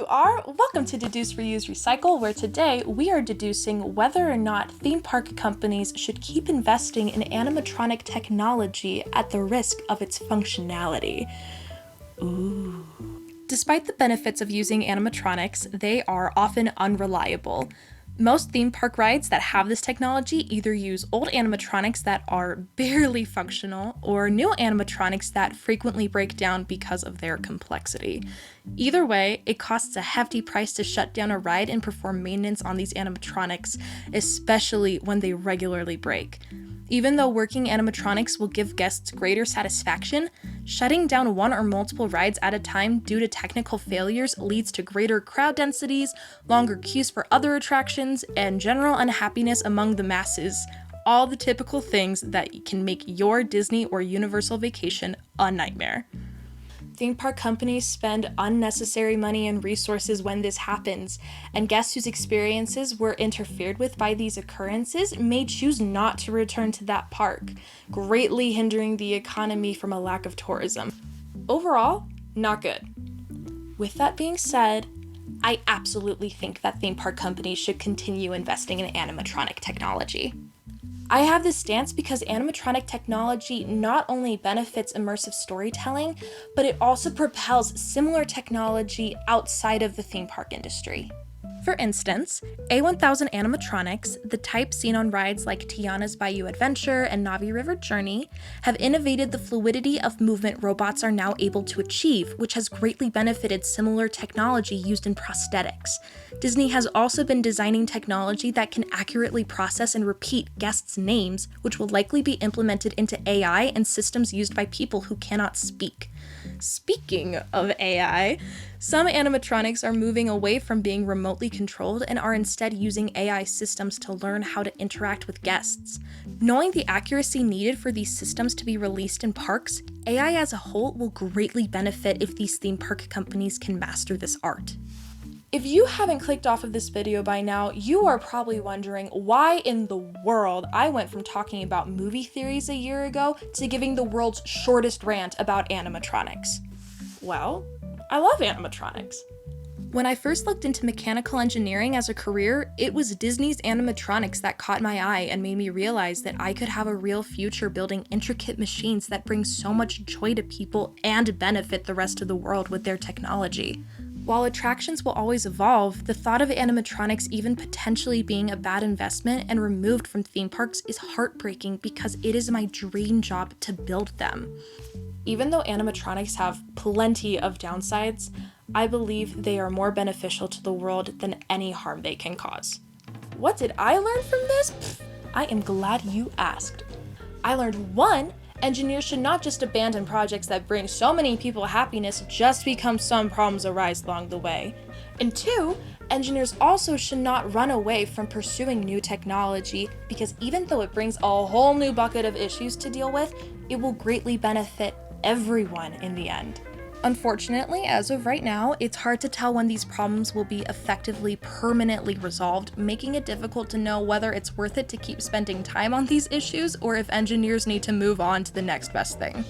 are. Welcome to Deduce, Reuse, Recycle, where today we are deducing whether or not theme park companies should keep investing in animatronic technology at the risk of its functionality. Ooh. Despite the benefits of using animatronics, they are often unreliable. Most theme park rides that have this technology either use old animatronics that are barely functional or new animatronics that frequently break down because of their complexity. Either way, it costs a hefty price to shut down a ride and perform maintenance on these animatronics, especially when they regularly break. Even though working animatronics will give guests greater satisfaction, shutting down one or multiple rides at a time due to technical failures leads to greater crowd densities, longer queues for other attractions, and general unhappiness among the masses. All the typical things that can make your Disney or Universal vacation a nightmare. Theme park companies spend unnecessary money and resources when this happens, and guests whose experiences were interfered with by these occurrences may choose not to return to that park, greatly hindering the economy from a lack of tourism. Overall, not good. With that being said, I absolutely think that theme park companies should continue investing in animatronic technology. I have this stance because animatronic technology not only benefits immersive storytelling, but it also propels similar technology outside of the theme park industry. For instance, A1000 animatronics, the type seen on rides like Tiana's Bayou Adventure and Navi River Journey, have innovated the fluidity of movement robots are now able to achieve, which has greatly benefited similar technology used in prosthetics. Disney has also been designing technology that can accurately process and repeat guests' names, which will likely be implemented into AI and systems used by people who cannot speak. Speaking of AI, some animatronics are moving away from being remotely controlled and are instead using AI systems to learn how to interact with guests. Knowing the accuracy needed for these systems to be released in parks, AI as a whole will greatly benefit if these theme park companies can master this art. If you haven't clicked off of this video by now, you are probably wondering why in the world I went from talking about movie theories a year ago to giving the world's shortest rant about animatronics. Well, I love animatronics. When I first looked into mechanical engineering as a career, it was Disney's animatronics that caught my eye and made me realize that I could have a real future building intricate machines that bring so much joy to people and benefit the rest of the world with their technology. While attractions will always evolve, the thought of animatronics even potentially being a bad investment and removed from theme parks is heartbreaking because it is my dream job to build them. Even though animatronics have plenty of downsides, I believe they are more beneficial to the world than any harm they can cause. What did I learn from this? I am glad you asked. I learned 1, engineers should not just abandon projects that bring so many people happiness just because some problems arise along the way. And 2, engineers also should not run away from pursuing new technology because even though it brings a whole new bucket of issues to deal with, it will greatly benefit everyone in the end. Unfortunately, as of right now, it's hard to tell when these problems will be effectively permanently resolved, making it difficult to know whether it's worth it to keep spending time on these issues or if engineers need to move on to the next best thing.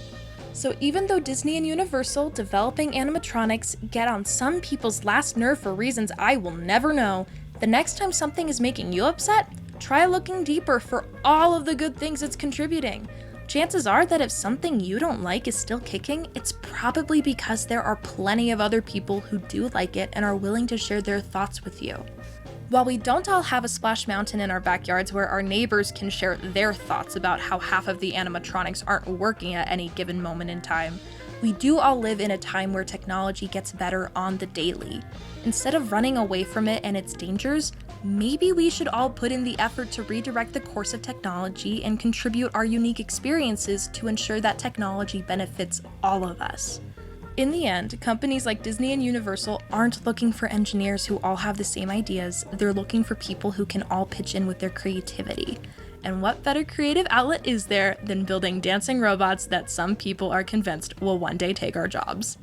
So even though Disney and Universal developing animatronics get on some people's last nerve for reasons I will never know, the next time something is making you upset, try looking deeper for all of the good things it's contributing. Chances are that if something you don't like is still kicking, it's probably because there are plenty of other people who do like it and are willing to share their thoughts with you. While we don't all have a Splash Mountain in our backyards where our neighbors can share their thoughts about how half of the animatronics aren't working at any given moment in time, we do all live in a time where technology gets better on the daily. Instead of running away from it and its dangers, maybe we should all put in the effort to redirect the course of technology and contribute our unique experiences to ensure that technology benefits all of us. In the end, companies like Disney and Universal aren't looking for engineers who all have the same ideas, they're looking for people who can all pitch in with their creativity. And what better creative outlet is there than building dancing robots that some people are convinced will one day take our jobs?